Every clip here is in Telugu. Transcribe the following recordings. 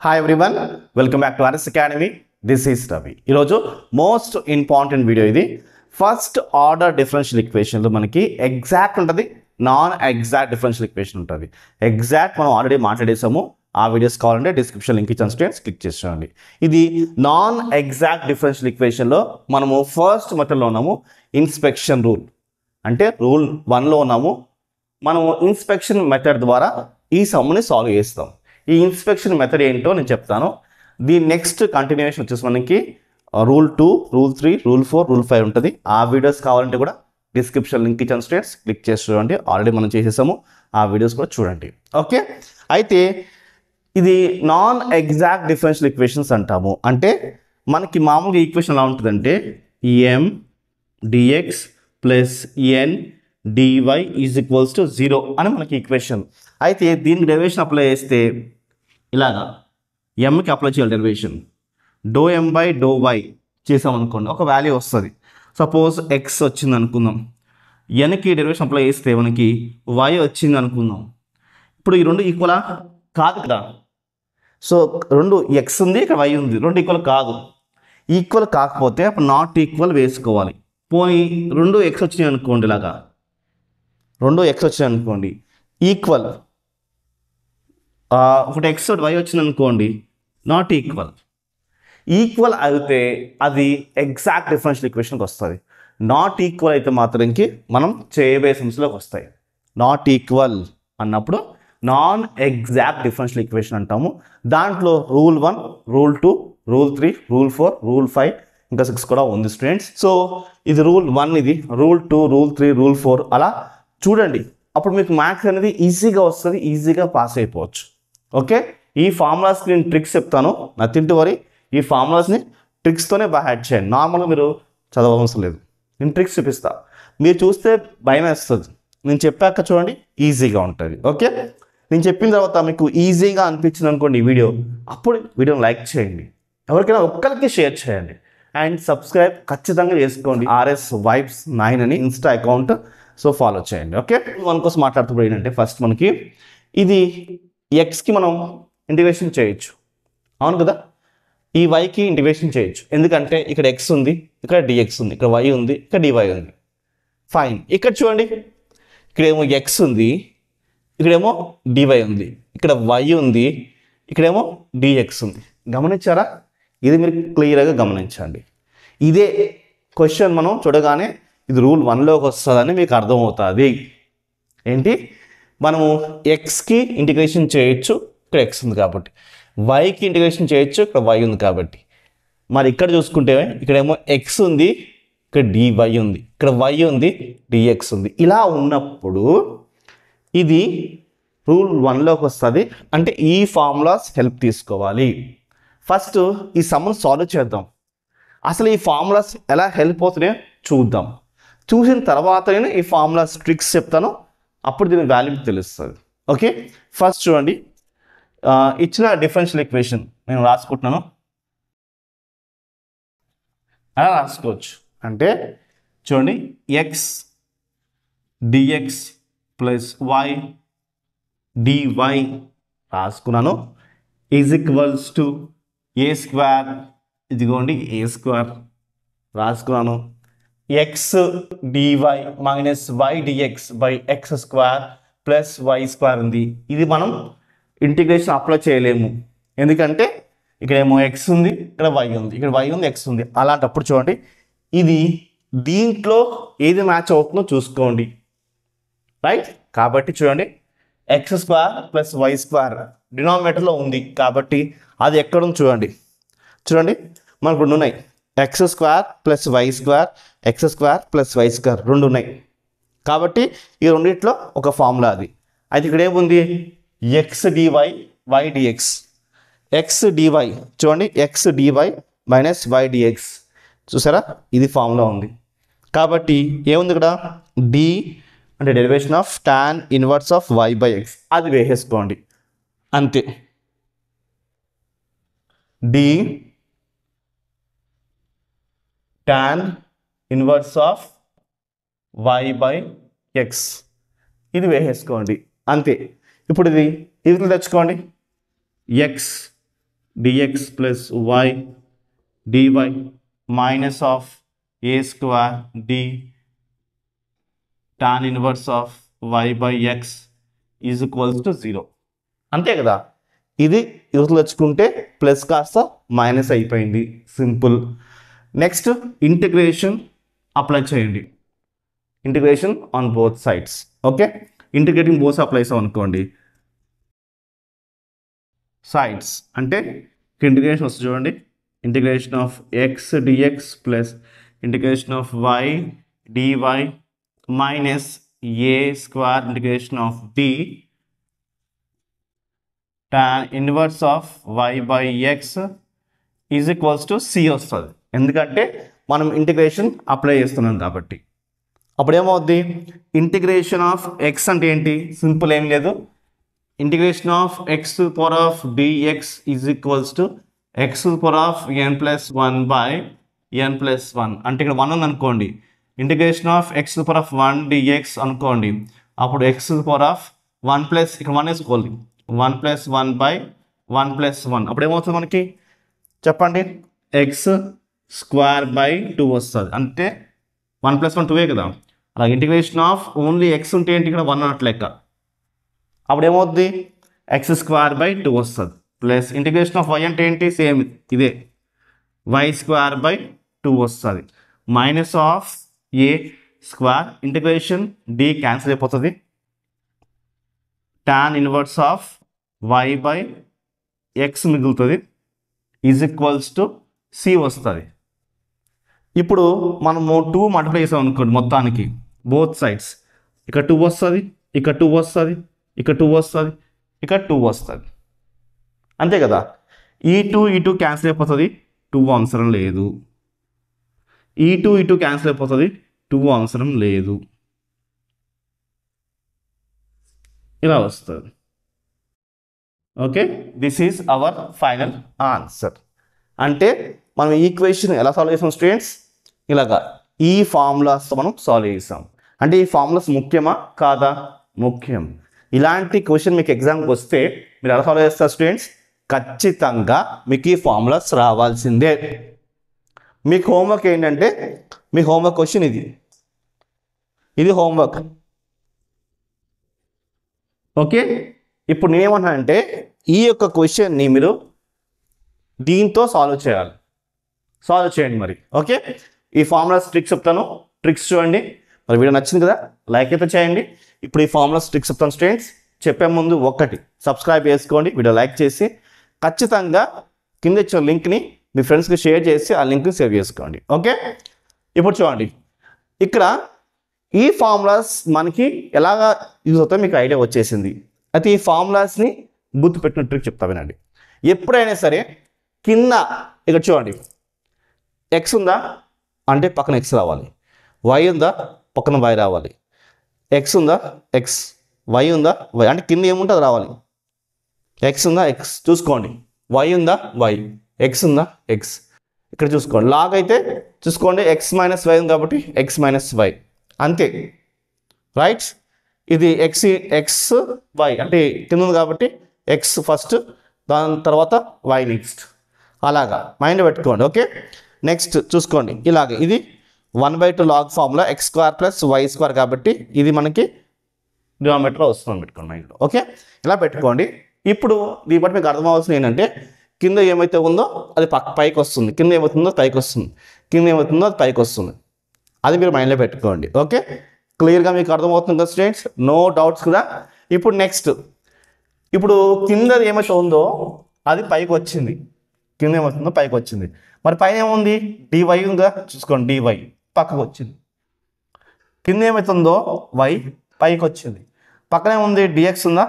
Hi everyone, welcome back to RS Academy. This is Ravi. ఈరోజు మోస్ట్ ఇంపార్టెంట్ వీడియో ఇది. ఫస్ట్ ఆర్డర్ డిఫరెన్షియల్ ఈక్వేషన్లో మనకి ఎగ్జాక్ట్ ఉంటుంది, నాన్ ఎగ్జాక్ట్ డిఫరెన్షియల్ ఈక్వేషన్ ఉంటుంది. ఎగ్జాక్ట్ మనం ఆల్రెడీ మాట్లాడేసాము. ఆ వీడియోస్ కావాలంటే డిస్క్రిప్షన్ లింక్ ఇచ్చిన స్టూడెంట్స్ క్లిక్ చేసేయండి. ఇది నాన్ ఎగ్జాక్ట్ డిఫరెన్షియల్ ఈక్వేషన్లో మనము ఫస్ట్ మెథడ్లో ఉన్నాము, ఇన్స్పెక్షన్ రూల్. అంటే రూల్ 1లో ఉన్నాము. మనము ఇన్స్పెక్షన్ మెథడ్ ద్వారా ఈ సమ్ని సాల్వ్ చేస్తాం. ఈ ఇన్స్పెక్షన్ మెథడ్ ఏంటో నేను చెప్తాను. దీని నెక్స్ట్ కంటిన్యూషన్ వచ్చేసి మనకి రూల్ 2, రూల్ 3, రూల్ 4, రూల్ 5 ఉంటుంది. ఆ వీడియోస్ కావాలంటే కూడా డిస్క్రిప్షన్ లింక్ ఇచ్చాను స్టూడెంట్స్, క్లిక్ చేసి చూడండి. ఆల్రెడీ మనం చేసేసాము, ఆ వీడియోస్ కూడా చూడండి. ఓకే, అయితే ఇది నాన్ ఎగ్జాక్ట్ డిఫరెన్షియల్ ఈక్వేషన్స్ అంటాము. అంటే మనకి మామూలుగా ఈక్వేషన్ ఎలా ఉంటుందంటే m dx plus n dy is equals to 0 అని మనకి ఈక్వేషన్. అయితే దీనికి డెరివేషన్ అప్లై చేస్తే ఇలాగా ఎంకి అప్లై చేయాలి డెరివేషన్. డో ఎం బై డో వై చేసామనుకోండి, ఒక వాల్యూ వస్తుంది. సపోజ్ ఎక్స్ వచ్చింది అనుకుందాం. ఎన్కి డెరివేషన్ అప్లై చేస్తే మనకి వై వచ్చింది అనుకుందాం. ఇప్పుడు ఈ రెండు ఈక్వలా కాదు కదా. సో రెండు ఎక్స్ ఉంది, ఇక్కడ వై ఉంది, రెండు ఈక్వల్ కాదు. ఈక్వల్ కాకపోతే అప్పుడు నాట్ ఈక్వల్ వేసుకోవాలి. పోనీ రెండు ఎక్స్ వచ్చినాయి అనుకోండి, ఇలాగా రెండు ఎక్స్ వచ్చినాయి అనుకోండి, ఈక్వల్. ఒకటి ఎక్స్ ఒకటి వై వచ్చింది అనుకోండి, నాట్ ఈక్వల్. ఈక్వల్ అయితే అది ఎగ్జాక్ట్ డిఫరెన్షియల్ ఈక్వేషన్కి వస్తుంది. నాట్ ఈక్వల్ అయితే మాత్రంకి మనం చేయబోయే సమస్యలోకి వస్తాయి. నాట్ ఈక్వల్ అన్నప్పుడు నాన్ ఎగ్జాక్ట్ డిఫరెన్షియల్ ఈక్వేషన్ అంటాము. దాంట్లో rule 1, rule 2, rule 3, rule 4, rule 5 ఇంకా 6 కూడా ఉంది స్టూడెంట్స్. సో ఇది రూల్ 1, ఇది రూల్ 2, రూల్ 3, రూల్ 4 అలా చూడండి. అప్పుడు మీకు మ్యాథ్స్ అనేది ఈజీగా వస్తుంది, ఈజీగా పాస్ అయిపోవచ్చు. ఓకే, ఈ ఫార్ములాస్కి నేను ట్రిక్స్ చెప్తాను, నథింగ్ టు వరీ. ఈ ఫార్ములాస్ని ట్రిక్స్తోనే బాగా యాడ్ చేయండి. నార్మల్గా మీరు చదవవసరం లేదు, నేను ట్రిక్స్ చూపిస్తా. మీరు చూస్తే భయం వేస్తుంది, నేను చెప్పాక చూడండి ఈజీగా ఉంటుంది. ఓకే, నేను చెప్పిన తర్వాత మీకు ఈజీగా అనిపించింది అనుకోండి ఈ వీడియో, అప్పుడు వీడియోని లైక్ చేయండి, ఎవరికైనా ఒక్కరికి షేర్ చేయండి, అండ్ సబ్స్క్రైబ్ ఖచ్చితంగా చేసుకోండి. RS Vibes 9 అని ఇన్స్టా అకౌంట్, సో ఫాలో చేయండి. ఓకే, మన కోసం మాట్లాడుతూ ఏంటంటే ఫస్ట్ మనకి ఇది ఎక్స్కి మనం ఇంటిగ్రేషన్ చేయొచ్చు, అవును కదా. ఈ వైకి ఇంటిగ్రేషన్ చేయొచ్చు, ఎందుకంటే ఇక్కడ ఎక్స్ ఉంది, ఇక్కడ డిఎక్స్ ఉంది, ఇక్కడ వై ఉంది, ఇక్కడ డివై ఉంది. ఫైన్. ఇక్కడ చూడండి, ఇక్కడేమో ఎక్స్ ఉంది, ఇక్కడేమో డివై ఉంది, ఇక్కడ వై ఉంది, ఇక్కడేమో డిఎక్స్ ఉంది. గమనించారా? ఇది మీరు క్లియర్గా గమనించండి. ఇదే క్వశ్చన్ మనం చూడగానే ఇది రూల్ 1లోకి వస్తుందని మీకు అర్థమవుతుంది. ఏంటి, మనము ఎక్స్కి ఇంటిగ్రేషన్ చేయొచ్చు, ఇక్కడ ఎక్స్ ఉంది కాబట్టి. వైకి ఇంటిగ్రేషన్ చేయొచ్చు, ఇక్కడ వై ఉంది కాబట్టి. మరి ఇక్కడ చూసుకుంటే ఇక్కడేమో ఎక్స్ ఉంది, ఇక్కడ డివై ఉంది, ఇక్కడ వై ఉంది, డిఎక్స్ ఉంది. ఇలా ఉన్నప్పుడు ఇది రూల్ 1లోకి వస్తుంది. అంటే ఈ ఫార్ములాస్ హెల్ప్ తీసుకోవాలి. ఫస్ట్ ఈ సమ్ను సాల్వ్ చేద్దాం. అసలు ఈ ఫార్ములాస్ ఎలా హెల్ప్ అవుతున్నాయో చూద్దాం. చూసిన తర్వాత నేను ఈ ఫార్ములాస్ ట్రిక్స్ చెప్తాను, అప్పుడు దీని వాల్యూ తెలుస్తుంది. ఓకే, ఫస్ట్ చూడండి, ఇచ్చిన డిఫరెన్షియల్ ఈక్వేషన్ నేను రాసుకుంటున్నాను. అలా రాసుకోవచ్చు. అంటే చూడండి, x dx plus y dy రాసుకున్నాను, is equals to a square, ఇదిగోండి ఏ స్క్వేర్ రాసుకున్నాను. X dy minus y dx by x square plus y square ఉంది. ఇది మనం ఇంటిగ్రేషన్ అప్లై చేయలేము, ఎందుకంటే ఇక్కడేమో ఎక్స్ ఉంది, ఇక్కడ వై ఉంది, ఇక్కడ వై ఉంది, ఎక్స్ ఉంది. అలాంటప్పుడు చూడండి, ఇది దీంట్లో ఏది మ్యాచ్ అవుతుందో చూసుకోండి, రైట్. కాబట్టి చూడండి, x square plus y square డినామినేటర్లో ఉంది కాబట్టి అది ఎక్కడుంది చూడండి. చూడండి, మనకు రెండు ఉన్నాయి, x square plus y square, x square plus y square రెండు ఉన్నాయి. కాబట్టి ఈ రెండిట్లో ఒక ఫార్ములా అది. అయితే ఇక్కడ ఏముంది, x dy y dx, x dy చూడండి, x dy minus y dx చూసారా, ఇది ఫార్ములా ఉంది. కాబట్టి ఏముంది ఇక్కడ, డి అంటే derivation of tan inverse of y by x, అది వేసేసుకోండి అంతే. D tan inverse of y by x, ఇది వేసేసుకోండి అంతే. ఇప్పుడు ఇది తెచ్చుకోండి, x dx plus y dy minus of a square d tan inverse of y by x is equals to 0. అంతే కదా. ఇది యూజ్లో తెచ్చుకుంటే ప్లస్ కాస్త మైనస్ అయిపోయింది, సింపుల్. నెక్స్ట్ ఇంటిగ్రేషన్ అప్లై చేయండి, integration on both sides. Okay, integrating both apply చేసాం అనుకోండి, సైడ్స్ అంటే ఇంటిగ్రేషన్ వస్తుంది చూడండి, integration of x dx plus integration of y d y minus a square integration of d tan inverse of y by x is equals to c వస్తుంది. ఎందుకంటే మనం ఇంటిగ్రేషన్ అప్లై చేస్తున్నాం కాబట్టి. అప్పుడు ఏమవుద్ది, ఇంటిగ్రేషన్ ఆఫ్ ఎక్స్ అంటే ఏంటి, సింపుల్, ఏం లేదు, integration of x to the power of d x is equals to x to the power of n plus 1 by n plus 1. అంటే ఇక్కడ 1 ఉంది అనుకోండి, integration of x to the power of 1 d x అనుకోండి, అప్పుడు x to the power of 1 plus ఇక్కడ 1 వేసుకోవాలి, 1 ప్లస్ 1 బై 1 ప్లస్ 1. అప్పుడు ఏమవుతుంది మనకి చెప్పండి, ఎక్స్ స్క్వేర్ బై 2 వస్తుంది. అంటే 1 ప్లస్ 1 2 కదా. అలా ఇంటిగ్రేషన్ ఆఫ్ ఓన్లీ ఎక్స్ ఉంటే ఏంటి, ఇక్కడ 1 అన్నట్టు లెక్క. అప్పుడు ఏమవుద్ది, ఎక్స్ స్క్వేర్ బై 2 వస్తుంది. ప్లస్ ఇంటిగ్రేషన్ ఆఫ్ వై అంటే ఏంటి, సేమ్ ఇదే, వై స్క్వేర్ బై 2 వస్తుంది. Minus of a square integration d cancel అయిపోతుంది, tan inverse of y by x మిగులుతుంది, ఈజ్ ఈక్వల్స్ టు సి వస్తుంది. ఇప్పుడు మనము 2 మల్టిప్లై చేసాం అనుకోండి మొత్తానికి బోత్ సైడ్స్, ఇక్కడ 2 వస్తుంది, ఇక్కడ 2 వస్తుంది, ఇక్కడ 2 వస్తుంది, ఇక్కడ 2 వస్తుంది, అంతే కదా. ఈ 2 క్యాన్సిల్ అయిపోతుంది, 2 అవసరం లేదు. ఈ 2 క్యాన్సిల్ అయిపోతుంది, 2 అవసరం లేదు, ఇలా వస్తుంది. Okay, this is our final answer. అంటే మనం ఈక్వేషన్ ఎలా సాల్వ్ చేసాం స్టూడెంట్స్, ఇలాగా ఈ ఫార్ములాస్తో మనం సాల్వ్ చేసాం. అంటే ఈ ఫార్ములాస్ ముఖ్యమా కాదా, ముఖ్యం. ఇలాంటి క్వశ్చన్ మీకు ఎగ్జామ్కి వస్తే మీరు ఎలా సాల్వ్ చేస్తారు స్టూడెంట్స్, ఖచ్చితంగా మీకు ఈ ఫార్ములాస్ రావాల్సిందే. మీకు హోంవర్క్ ఏంటంటే, మీ హోంవర్క్ క్వశ్చన్ ఇది హోంవర్క్. ఓకే, ఇప్పుడు నేనేమంటానంటే ఈ యొక్క క్వశ్చన్ని మీరు దీంతో సాల్వ్ చేయండి మరి. ఓకే, ఈ ఫార్ములాస్ ట్రిక్స్ చెప్తాను, ట్రిక్స్ చూడండి. మరి వీడియో నచ్చింది కదా, లైక్ అయితే చేయండి. ఇప్పుడు ఈ ఫార్ములాస్ ట్రిక్స్ చెప్తాను స్టూడెంట్స్. చెప్పే ముందు ఒకటి సబ్స్క్రైబ్ చేసుకోండి, వీడియో లైక్ చేసి ఖచ్చితంగా కింద ఇచ్చిన లింక్ని మీ ఫ్రెండ్స్కి షేర్ చేసి ఆ లింక్ని సేవ్ చేసుకోండి. ఓకే, ఇప్పుడు చూడండి, ఇక్కడ ఈ ఫార్ములాస్ మనకి ఎలాగా యూజ్ అవుతాయో మీకు ఐడియా వచ్చేసింది. అయితే ఈ ఫార్ములాస్ని గుర్తుపెట్టిన ట్రిక్ చెప్తా వినండి. ఎప్పుడైనా సరే కింద ఇక్కడ చూడండి, ఎక్స్ ఉందా అంటే పక్కన ఎక్స్ రావాలి, వై ఉందా పక్కన వై రావాలి, ఎక్స్ ఉందా ఎక్స్, వై ఉందా వై, అంటే కింద ఏముంటే అది రావాలి. ఎక్స్ ఉందా ఎక్స్ చూసుకోండి, వై ఉందా వై, ఎక్స్ ఉందా ఎక్స్, ఇక్కడ చూసుకోండి. లాగ్ అయితే చూసుకోండి, ఎక్స్ మైనస్ వై ఉంది కాబట్టి ఎక్స్ మైనస్ వై, అంతే, రైట్. ఇది ఎక్స్ వై అంటే కింద ఉంది కాబట్టి ఎక్స్ ఫస్ట్, దాని తర్వాత వై నెక్స్ట్, అలాగా మైండ్ పెట్టుకోండి. ఓకే, నెక్స్ట్ చూసుకోండి, ఇలాగే ఇది 1/2 log formula x square plus y square కాబట్టి ఇది మనకి డినామినేటర్లో వస్తుంది పెట్టుకోండి మైండ్లో. ఓకే, ఇలా పెట్టుకోండి. ఇప్పుడు దీన్ని బట్టి మీకు అర్థం అవ్వాల్సింది ఏంటంటే, కింద ఏమైతే ఉందో అది పైకి వస్తుంది, కింద ఏమవుతుందో పైకి వస్తుంది, కింద ఏమవుతుందో అది పైకి వస్తుంది, అది మీరు మైండ్లో పెట్టుకోండి. ఓకే, క్లియర్గా మీకు అర్థమవుతుంది కదా స్టూడెంట్స్, నో డౌట్స్ కదా. ఇప్పుడు నెక్స్ట్, ఇప్పుడు కింద ఏమైతే ఉందో అది పైకి వచ్చింది, కింద ఏమవుతుందో పైకి వచ్చింది, మరి పైన ఏముంది డివై ఉందా చూసుకోండి, డివై పక్కకు వచ్చింది, కింద ఏమవుతుందో వై పైకి వచ్చింది, పక్కన ఏముంది డిఎక్స్ ఉందా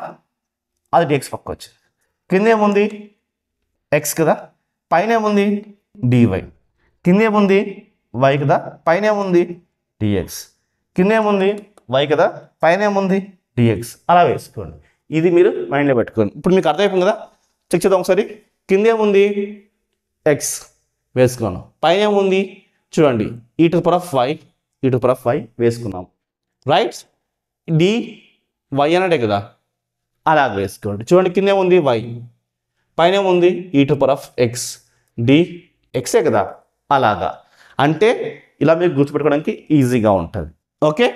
అది డిఎక్స్ పక్క వచ్చింది, కింద ఏముంది ఎక్స్ కదా, పైన ఏముంది డివై, కింద ఏముంది వై కదా, పైన ఏముంది డిఎక్స్, కింద ఏముంది వై కదా, పైన ఏముంది డిఎక్స్, అలా వేసుకోండి. ఇది మీరు మైండ్లో పెట్టుకోండి. ఇప్పుడు మీకు అర్థమైపోయింది కదా, చెక్ చేద్దాం ఒకసారి. కింద ఏముంది ఎక్స్ వేసుకున్నాను, పైన ఏముంది చూడండి e to the power of y వేసుకున్నాం, రైట్. డి వై అన్నట్టే కదా, అలా వేసుకోండి. చూడండి కింద ఏముంది వై, పైన ఏముంది e⁻x dxే కదా, అలాగా. అంటే ఇలా మీకు గుర్తుపెట్టుకోవడానికి ఈజీగా ఉంటుంది. ఓకే,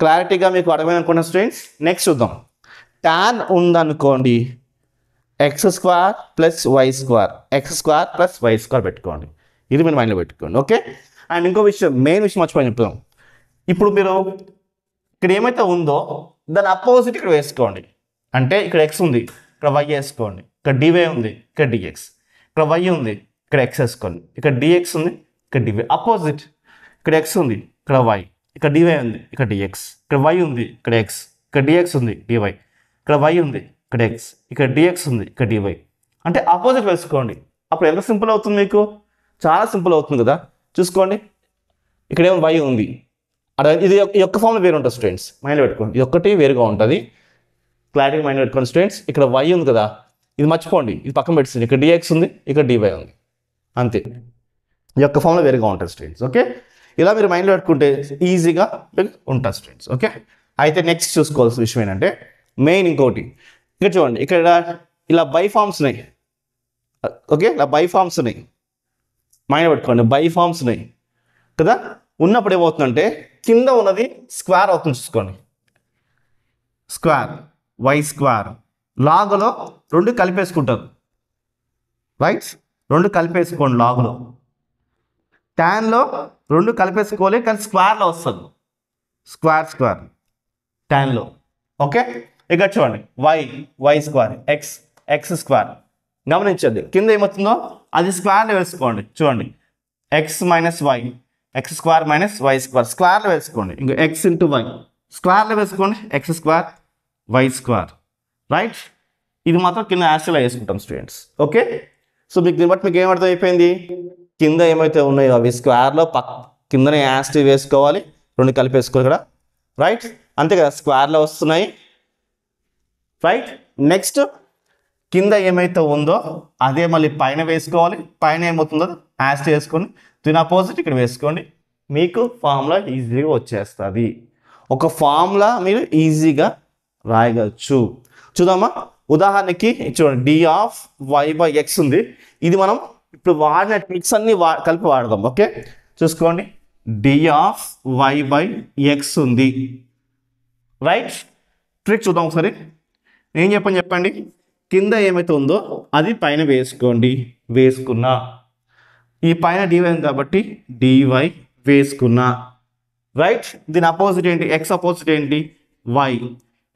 క్లారిటీగా మీకు అర్థమైంది అనుకున్న స్టూడెంట్స్. నెక్స్ట్ చూద్దాం. tan ఉందనుకోండి x² + y², x² + y² పెట్టుకోండి. ఇది మీరు మైండ్లో పెట్టుకోండి. ఓకే, అండ్ ఇంకో విషయం, మెయిన్ విషయం మర్చిపోయి చెప్తాం. ఇప్పుడు మీరు ఇక్కడ ఏమైతే ఉందో దాని అపోజిట్ ఇక్కడ వేసుకోండి. అంటే ఇక్కడ x ఉంది, ఇక్కడ y వేసుకోండి. ఇక్కడ dy ఉంది, ఇక్కడ dx. ఇక్కడ y ఉంది, ఇక్కడ x వేసుకోండి. ఇక్కడ dx ఉంది, ఇక్కడ dy. అపోజిట్, ఇక్కడ x ఉంది, ఇక్కడ y. ఇక్కడ dy ఉంది, ఇక్కడ dx. ఇక్కడ y ఉంది, ఇక్కడ x. ఇక్కడ dx ఉంది, dy. ఇక్కడ y ఉంది, ఇక్కడ x. ఇక్కడ dx ఉంది, ఇక్కడ dy. అంటే అపోజిట్ వేసుకోండి. అప్పుడు ఎంత సింపుల్ అవుతుంది మీకు, చాలా సింపుల్ అవుతుంది కదా. చూసుకోండి, ఇక్కడేమో y ఉంది, ఇది యొక్క ఫామ్లో వేరు ఉంటుంది స్టూడెంట్స్, మైండ్లో పెట్టుకోండి. ఇది ఒక్కటి వేరుగా ఉంటుంది, క్లారిటీ మైండ్ పెట్టుకోండి స్టూడెంట్స్. ఇక్కడ y ఉంది కదా, ఇది మర్చిపోండి, ఇది పక్కన పెట్టింది. ఇక్కడ dx ఉంది, ఇక్కడ dy ఉంది, అంతే. ఈ యొక్క ఫామ్లో వేరుగా ఉంటుంది స్టూడెంట్స్. ఓకే, ఇలా మీరు మైండ్లో పెట్టుకుంటే ఈజీగా ఉంటుంది స్టూడెంట్స్. ఓకే, అయితే నెక్స్ట్ చూసుకోవాల్సిన విషయం ఏంటంటే మెయిన్ ఇంకోటి, ఇక్కడ చూడండి, ఇక్కడ ఇలా బై ఫామ్స్ ఉన్నాయి. ఓకే, ఇలా బై ఫామ్స్ ఉన్నాయి, మైండ్ పెట్టుకోండి. బై ఫామ్స్ ఉన్నాయి కదా, ఉన్నప్పుడు ఏమవుతుందంటే కింద ఉన్నది స్క్వేర్ అవుతుంది. చూసుకోండి, స్క్వేర్ y², లాగులో రెండు కలిపేసుకుంటారు. రైట్, రెండు కలిపేసుకోండి లాగులో. ట్యాన్లో రెండు కలిపేసుకోవాలి, కానీ స్క్వేర్లో వస్తుంది. స్క్వేర్ ట్యాన్లో. ఓకే, ఇక్కడ చూడండి, y² x² గమనించండి. కింద ఏమవుతుందో అది స్క్వేర్లో వేసుకోండి. చూడండి, x - y, x² - y², స్క్వేర్లో వేసుకోండి. ఇంకా x × y స్క్వేర్లో వేసుకోండి, x² y². రైట్, ఇది మాత్రం కింద యాస్ట్రల్ వేసుకుంటాం స్టూడెంట్స్. ఓకే, సో మీకు దీన్ని బట్టి మీకు ఏమర్థం అయిపోయింది, కింద ఏమైతే ఉన్నాయో అవి స్క్వేర్లో కిందనే యాస్ట్రల్ వేసుకోవాలి, రెండు కలిపేసుకోవాలి ఇక్కడ. రైట్, అంతే కదా, స్క్వేర్లో వస్తున్నాయి. రైట్, నెక్స్ట్ కింద ఏమైతే ఉందో అదే మళ్ళీ పైన వేసుకోవాలి. పైన ఏమవుతుందో యాస్ట్రల్ వేసుకొని దీని అపోజిట్ ఇక్కడ వేసుకోండి. మీకు ఫార్ములా ఈజీగా వచ్చేస్తుంది. ఒక ఫార్ములా మీరు ఈజీగా రాయగలచ్చు. చూద్దామా, ఉదాహరణకి చూడండి, d(y/x) ఉంది. ఇది మనం ఇప్పుడు వాడిన ట్రిక్స్ అన్ని కలిపి వాడదాం. ఓకే, చూసుకోండి, d(y/x) ఉంది. రైట్, ట్రిక్ చూద్దాం ఒకసారి. నేను చెప్పండి, కింద ఏమైతే ఉందో అది పైన వేసుకోండి. వేసుకున్నా, ఈ పైన dy ఉంది కాబట్టి dy వేసుకున్నా. రైట్, దీని అపోజిట్ ఏంటి, x అపోజిట్ ఏంటి y,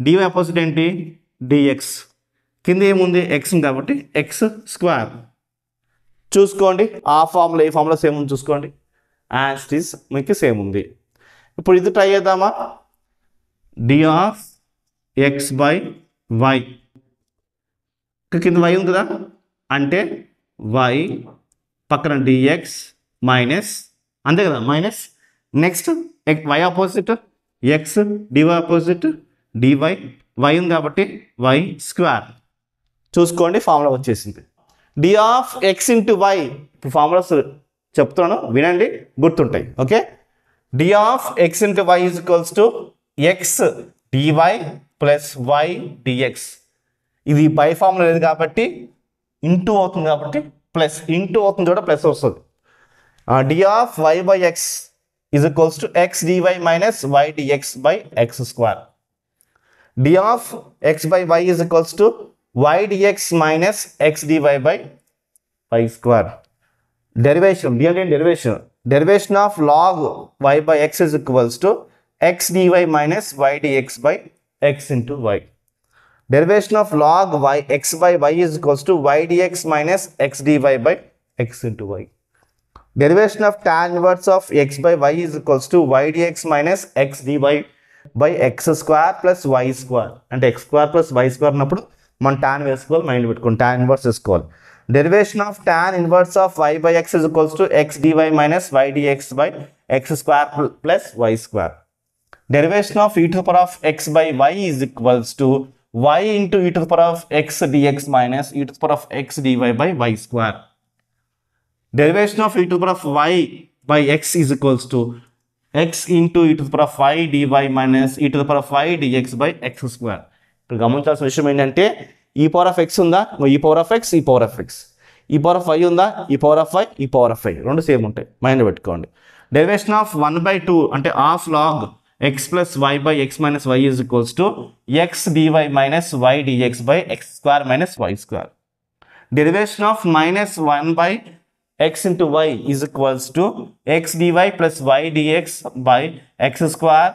dy అపోజిట్ ఏంటి dx. కింద ఏముంది x ఉంది కాబట్టి x². చూసుకోండి, ఆ ఫార్ములా ఈ ఫార్ములా సేమ్ ఉంది. చూసుకోండి, యాజ్ ఇట్ ఈస్ మీకు సేమ్ ఉంది. ఇప్పుడు ఇది ట్రై చేద్దామా, d(x/y) కింద y ఉంది కదా, అంటే y పక్కన dx మైనస్, అంతే కదా, minus. Next y opposite x, dy opposite dy, y ఉంది కాబట్టి y². చూసుకోండి, ఫార్ములా వచ్చేసింది. d(x × y), ఇప్పుడు ఫార్ములాస్ చెప్తున్నాను వినండి, గుర్తుంటాయి. Okay, d(x × y) = x dy + y dx. ఇది బై ఫార్ములా లేదు కాబట్టి ఇంటూ అవుతుంది, కాబట్టి ప్లస్ ఇంటూ అవుతుంది కూడా ప్లస్ వస్తుంది. d(y/x) = x dy - y dx / x². d(x/y) = y dx - x dy y². Derivation, derivation of log y/x = x dy - y dx x × y. Derivation of log x/y = y dx - x dy x × y. Derivation of tan inverse of x/y = y dx - x dy x² + y². అంటే x² + y² అన్నప్పుడు మనం tan వేసుకోవాలి, మైండ్ పెట్టుకోండి, tan ఇన్వర్స్ వేసుకోవాలి. Derivation of tan inverse of y/x = x dy - y dx x² + y². Derivation of e⁻x/y = y × e⁻x dx - e⁻x dy y². Derivation of e⁻y/x = x × e⁻y dy - e⁻y dx x². ఇక్కడ గమనించాల్సిన విషయం ఏంటంటే ఈ పవర్ ఆఫ్ ఎక్స్ ఉందా, ఈ పవర్ ఆఫ్ ఎక్స్, ఈ పవర్ ఆఫ్ ఎక్స్. ఈ పవర్ ఆఫ్ వై ఉందా, ఈ పవర్ ఆఫ్ వై, ఈ పవర్ ఆఫ్ వై, రెండు సేమ్ ఉంటాయి, మైండ్ పెట్టుకోండి. డెరివేషన్ ఆఫ్ 1/2 అంటే half lag x plus y by x minus y is equals to x dy minus y dx by x square minus y square. Derivation of minus 1 by x into y is equals to x dy plus y dx by x square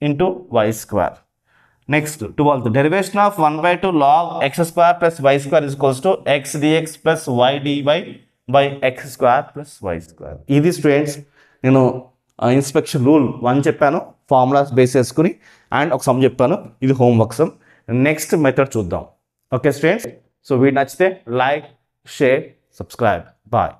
into y square. Next, 12th, derivation of 1/2 log x square plus y square is equals to x dx plus y dy by x square plus y square. ఇది స్టూడెంట్స్ నేను ఇన్స్పెక్షన్ రూల్ 1 చెప్పాను, ఫార్ములాస్ బేస్ చేసుకుని, అండ్ ఒక సమ్ చెప్పాను. ఇది హోంవర్క్ సమ్. నెక్స్ట్ మెథడ్ చూద్దాం. ఓకే స్టూడెంట్స్, సో వీడియో నచ్చితే లైక్, షేర్, సబ్స్క్రైబ్. బాయ్.